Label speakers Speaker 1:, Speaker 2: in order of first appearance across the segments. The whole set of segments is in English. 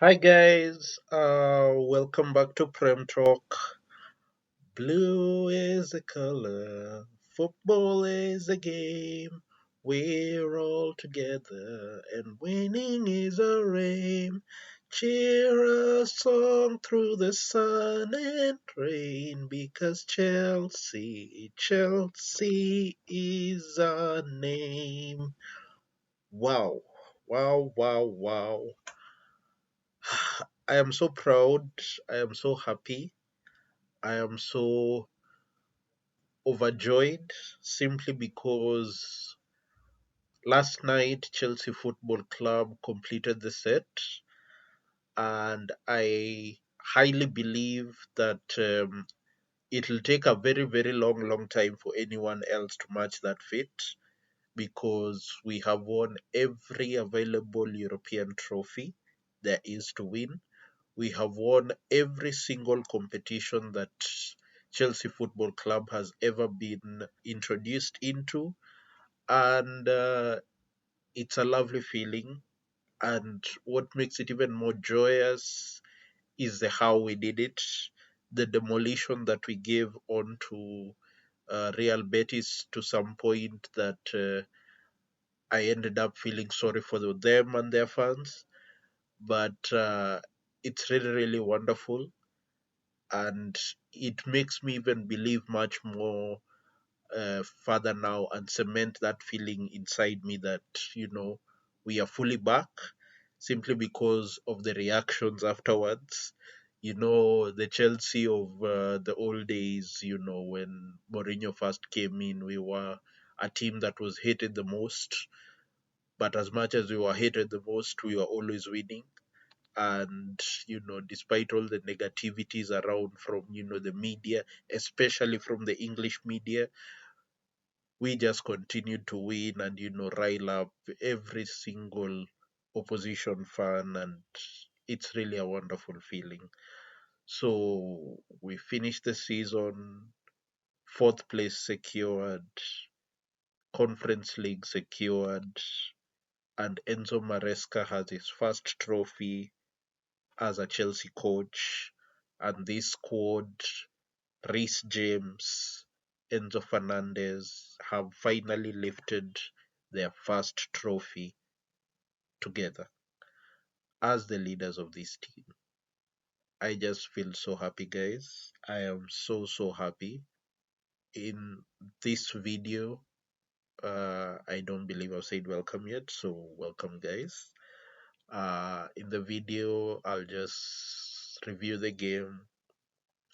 Speaker 1: Hi guys, welcome back to Prem Talk. Blue is the color, football is the game. We're all together, and winning is our aim. Cheer us on through the sun and rain, because Chelsea is our name. Wow, wow. I am so proud. I am so happy. I am so overjoyed simply because last night Chelsea Football Club completed the set, and I highly believe that it'll take a very long time for anyone else to match that feat because we have won every available European trophy there is to win. We have won every single competition that Chelsea Football Club has ever been introduced into, and it's a lovely feeling. And what makes it even more joyous is the how we did it, the demolition that we gave onto Real Betis to some point that I ended up feeling sorry for them and their fans. But it's really wonderful, and it makes me even believe much more further now and cement that feeling inside me that we are fully back simply because of the reactions afterwards. The Chelsea of the old days, when Mourinho first came in, we were a team that was hated the most, but as much as we were hated the most, we were always winning. And despite all the negativities around from the media, especially from the English media, we just continued to win and rile up every single opposition fan, and it's really a wonderful feeling. So we finished the season fourth place secured, Conference League secured, and Enzo Maresca has his first trophy as a Chelsea coach, and this squad, Reece James, Enzo Fernandez, have finally lifted their first trophy together as the leaders of this team. I just feel so happy, guys. I am so happy. In this video, I don't believe I've said welcome yet, so welcome, guys. In the video, I'll just review the game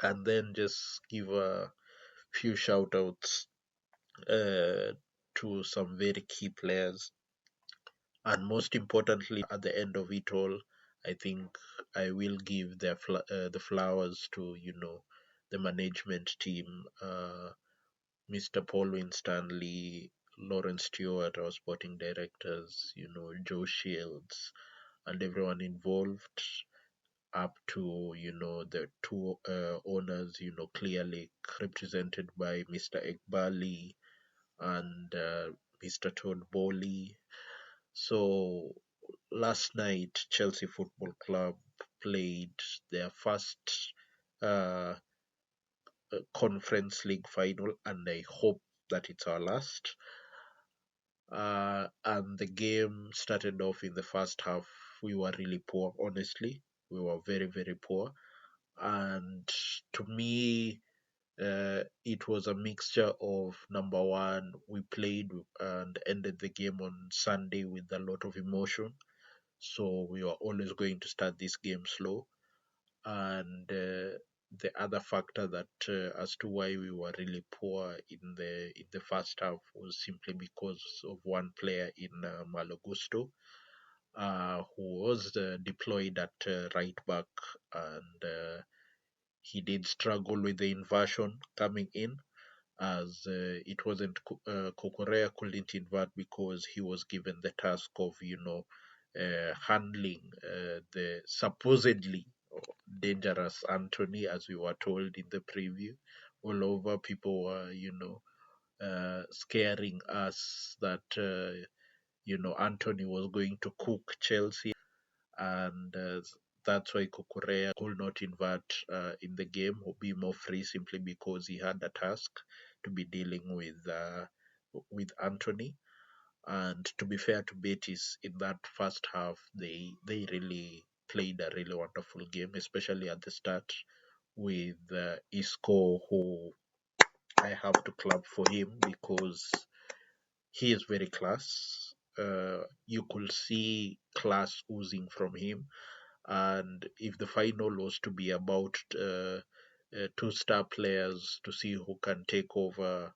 Speaker 1: and then just give a few shout outs uh, to some very key players. And most importantly, at the end of it all, I think I will give the flowers to the management team, Mr. Paul Winstanley, Lawrence Stewart, our sporting directors, Joe Shields, and everyone involved, up to the two owners, clearly represented by Mr. Ekbali and Mr. Todd Bowley. So last night, Chelsea Football Club played their first uh, Conference League final, and I hope that it's our last. And the game started off in the first half. We were really poor, honestly. We were very poor. And to me, it was a mixture of number one, we played and ended the game on Sunday with a lot of emotion. So we were always going to start this game slow. And the other factor that as to why we were really poor in the first half was simply because of one player in Malo Gusto, who was deployed at right back, and he did struggle with the inversion coming in, as it wasn't Kokorea couldn't invert because he was given the task of handling the supposedly dangerous Anthony, as we were told in the preview. All over, people were scaring us that Anthony was going to cook Chelsea, and that's why Kukurea could not invert in the game or be more free simply because he had a task to be dealing with Anthony. And to be fair to Betis, in that first half, they really played a really wonderful game, especially at the start with Isco, who I have to clap for him because he is very class. You could see class oozing from him. And if the final was to be about two-star players to see who can take over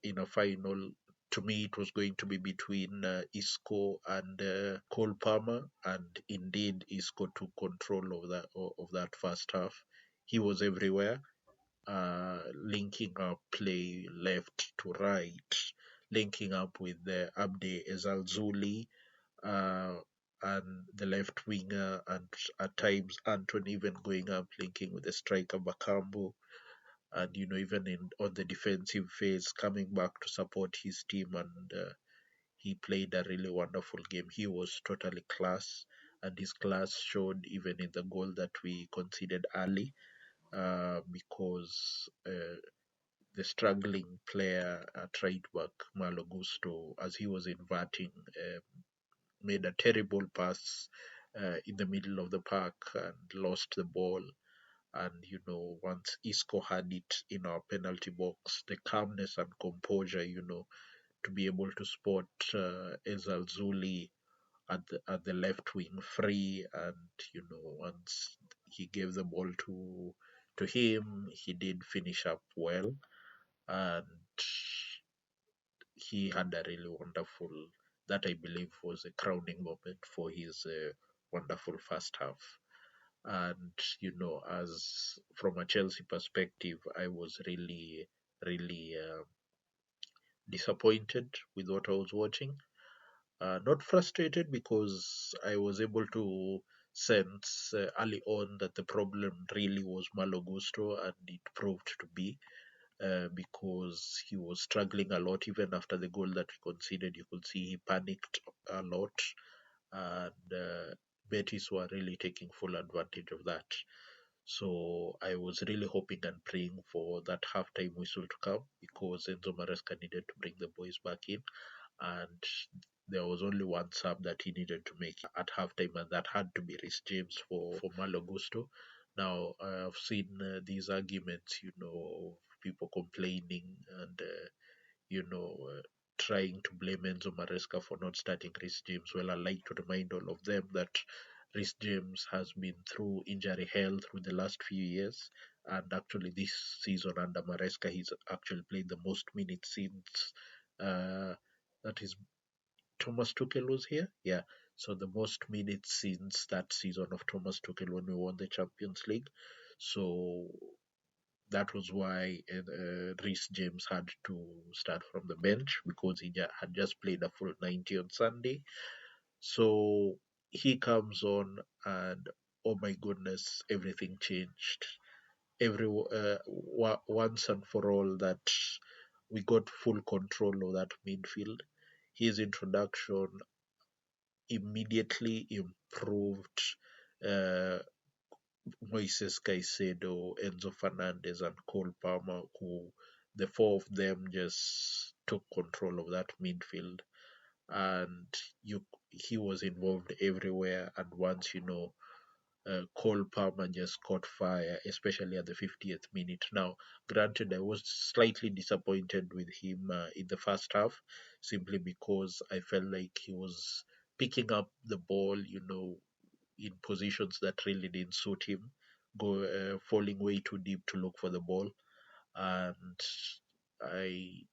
Speaker 1: in a final, to me it was going to be between Isco and Cole Palmer, and indeed Isco took control of that first half. He was everywhere, linking up play left to right, linking up with Abde Ezalzouli, uh, and the left winger, and at times Anton even going up linking with the striker Bakambu, and even in on the defensive phase coming back to support his team, and he played a really wonderful game. He was totally class, and his class showed even in the goal that we conceded early, because the struggling player at right back Malo Gusto, as he was inverting, made a terrible pass in the middle of the park and lost the ball. And once Isco had it in our penalty box, the calmness and composure, to be able to spot Ezal Zuli at the left wing free, and once he gave the ball to him, he did finish up well, and he had a really wonderful, that I believe was a crowning moment for his wonderful first half. And as from a Chelsea perspective, I was really, really disappointed with what I was watching. Not frustrated because I was able to sense early on that the problem really was Malo Gusto, and it proved to be. Because he was struggling a lot even after the goal that we conceded. You could see he panicked a lot, and Betis were really taking full advantage of that. So I was really hoping and praying for that halftime whistle to come because Enzo Maresca needed to bring the boys back in, and there was only one sub that he needed to make at halftime, and that had to be Reece James for Malo Gusto. Now, I've seen these arguments, of people complaining and, trying to blame Enzo Maresca for not starting Reece James. Well, I like to remind all of them that Reece James has been through injury hell through the last few years, and actually this season under Maresca, he's actually played the most minutes since uh, that is Thomas Tuchel was here. Yeah, so the most minutes since that season of Thomas Tuchel when we won the Champions League. So that was why Reece James had to start from the bench because he had just played a full 90 on Sunday. So he comes on, and oh my goodness, everything changed. Once and for all, that we got full control of that midfield. His introduction immediately improved uh, Moises Caicedo, Enzo Fernandez, and Cole Palmer, who the four of them just took control of that midfield, and he was involved everywhere. And once Cole Palmer just caught fire, especially at the 50th minute. Now, granted, I was slightly disappointed with him in the first half, simply because I felt like he was picking up the ball, in positions that really didn't suit him, falling way too deep to look for the ball. And I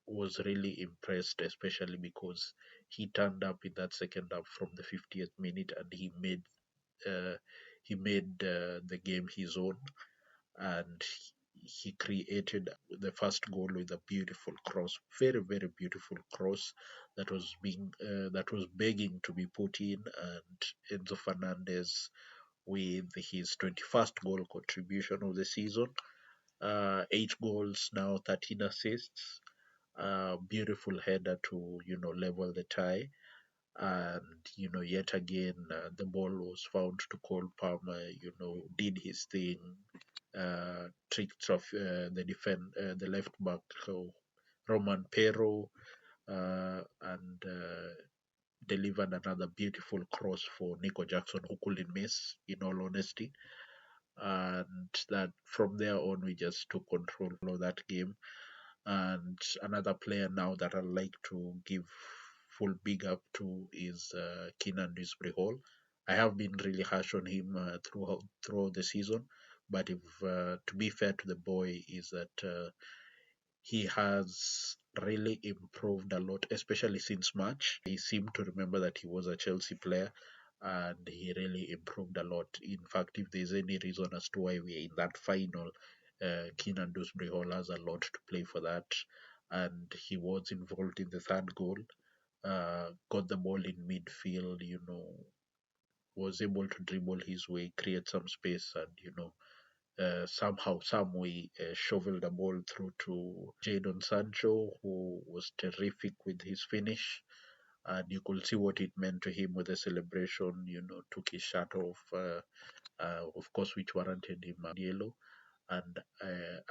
Speaker 1: was really impressed, especially because he turned up in that second half from the 50th minute, and uh, he made the game his own, and he created the first goal with a beautiful cross, very very beautiful cross that was begging to be put in, and Enzo Fernandez with his 21st goal contribution of the season, 8 goals now, 13 assists, beautiful header to level the tie, And yet again, the ball was found to Cole Palmer. Did his thing, tricked off the left back, Roman Pero, and delivered another beautiful cross for Nico Jackson, who couldn't miss, in all honesty. And that from there on, we just took control of that game. And another player now that I'd like to give full big up to is Keenan Hall. I have been really harsh on him throughout the season, but if to be fair to the boy, is that he has really improved a lot, especially since March. I seem to remember that he was a Chelsea player, and he really improved a lot. In fact, if there's any reason as to why we're in that final, Keenan Hall has a lot to play for that, and he was involved in the third goal. Got the ball in midfield, was able to dribble his way, create some space, and somehow, some way, shoveled the ball through to Jadon Sancho, who was terrific with his finish. And you could see what it meant to him with the celebration. Took his shirt off, of course, which warranted him a yellow. And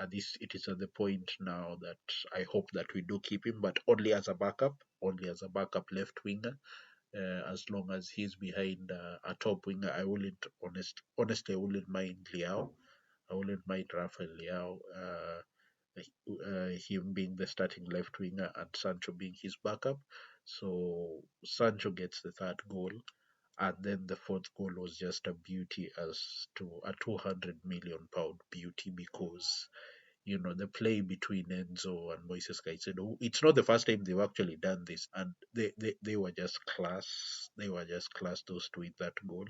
Speaker 1: at this, it is at the point now that I hope that we do keep him, but only as a backup left winger. As long as he's behind a top winger, honestly, I wouldn't mind Liao. I wouldn't mind Rafael Leao, him being the starting left winger and Sancho being his backup. So Sancho gets the third goal, and then the fourth goal was just a beauty, as to a 200 million pound beauty, because the play between Enzo and Moises Caicedo. It's not the first time they've actually done this, and they were just class. They were just class, those two, with that goal.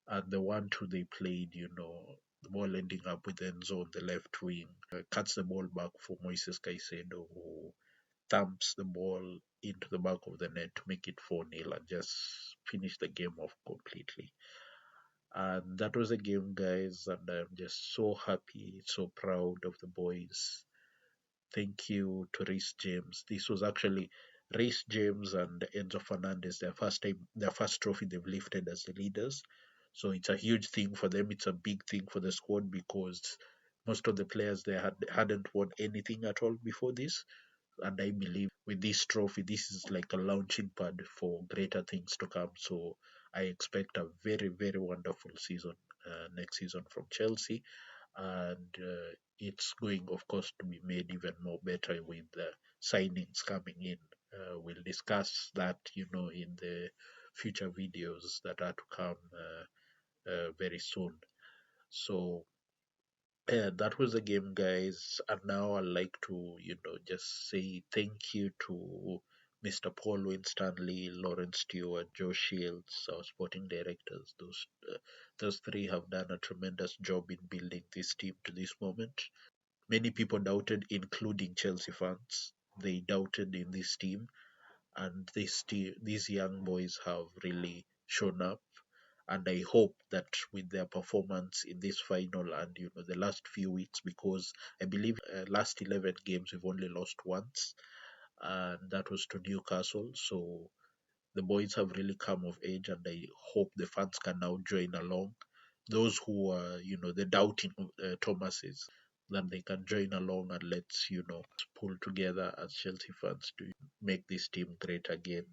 Speaker 1: And the 1-2 they played, the ball ending up with Enzo on the left wing, cuts the ball back for Moises Caicedo, who thumps the ball into the back of the net to make it 4-0 and just finish the game off completely. And that was a game, guys, and I'm just so happy, so proud of the boys. Thank you to Reece James. This was actually Reece James and Enzo Fernandez, their first trophy they've lifted as the leaders. So it's a huge thing for them. It's a big thing for the squad, because most of the players they hadn't won anything at all before this. And I believe with this trophy, this is like a launching pad for greater things to come. So I expect a very, very wonderful season next season from Chelsea, and it's going, of course, to be made even more better with the signings coming in. We'll discuss that, in the future videos that are to come very soon. So that was the game, guys. And now I'd like to, just say thank you to Mr. Paul Winstanley, Lawrence Stewart, Joe Shields, our sporting directors. Those three have done a tremendous job in building this team to this moment. Many people doubted, including Chelsea fans. They doubted in this team, and these young boys have really shown up. And I hope that with their performance in this final and the last few weeks, because I believe last 11 games we've only lost once, and that was to Newcastle. So the boys have really come of age, and I hope the fans can now join along. Those who are, the doubting Thomases, then they can join along, and let's, pull together as Chelsea fans to make this team great again,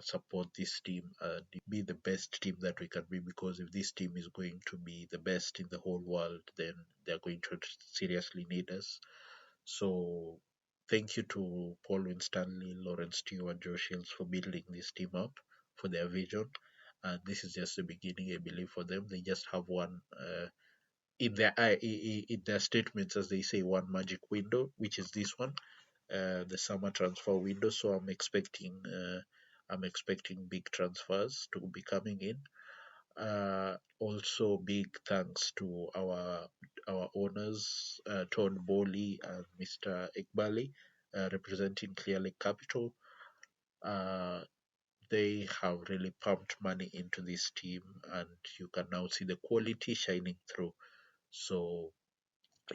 Speaker 1: support this team, and be the best team that we can be. Because if this team is going to be the best in the whole world, then they're going to seriously need us. So thank you to Paul Winstanley, Lawrence Stewart, Joe Shields for building this team up, for their vision. And this is just the beginning, I believe, for them. They just have one in their statements, as they say, one magic window, which is this one, the summer transfer window. So I'm expecting big transfers to be coming in. Also, big thanks to our owners, Todd Bowley and Mr. Iqbali, representing Clear Lake Capital. Uh, they have really pumped money into this team, and you can now see the quality shining through. So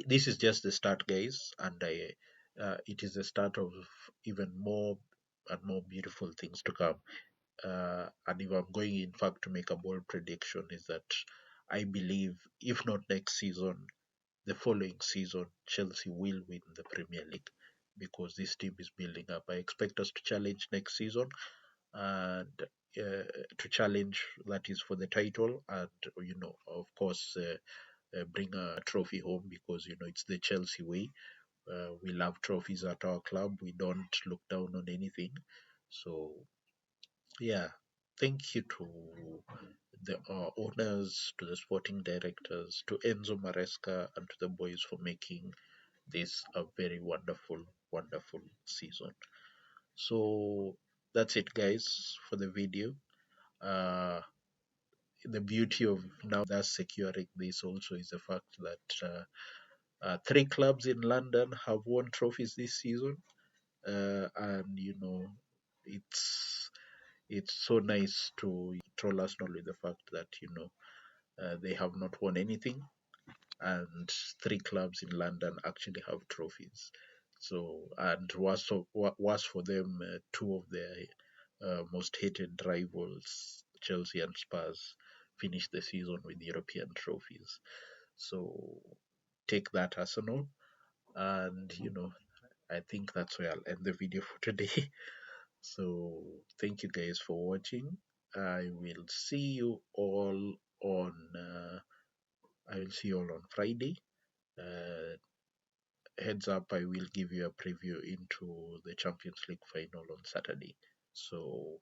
Speaker 1: this is just the start, guys, and it is the start of even more and more beautiful things to come. And if I'm going, in fact, to make a bold prediction, is that I believe, if not next season, the following season, Chelsea will win the Premier League because this team is building up. I expect us to challenge next season and to challenge, that is, for the title, and of course, bring a trophy home because it's the Chelsea way. We love trophies at our club. We don't look down on anything. So yeah, thank you to the owners, to the sporting directors, to Enzo Maresca, and to the boys for making this a very wonderful, wonderful season. So that's it, guys, for the video. Uh, the beauty of now that's securing this also is the fact that three clubs in London have won trophies this season, and it's so nice to troll us not with the fact that they have not won anything, and three clubs in London actually have trophies. So, and worse for them, two of their most hated rivals, Chelsea and Spurs, finished the season with European trophies. So, take that, Arsenal. And, I think that's where I'll end the video for today. So, thank you guys for watching. I will see you all on. I will see you all on Friday. Uh, Heads up, I will give you a preview into the Champions League final on Saturday. So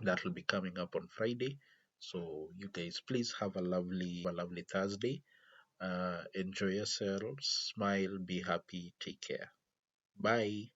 Speaker 1: that will be coming up on Friday. So you guys, please have a lovely Thursday. Enjoy yourselves, smile, be happy, take care. Bye.